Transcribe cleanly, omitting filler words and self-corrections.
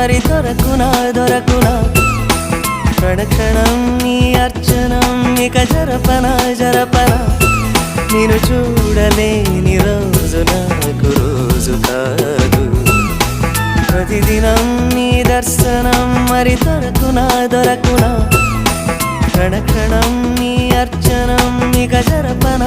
మరి దొరకునా క్షణక్షణం నీ అర్చనం ఇక జరపన నేను చూడలేని రోజు నాకు రోజు కాదు ప్రతిదినం నీ దర్శనం మరి దొరకునా క్షణక్షణం నీ అర్చనం ఇక జరపన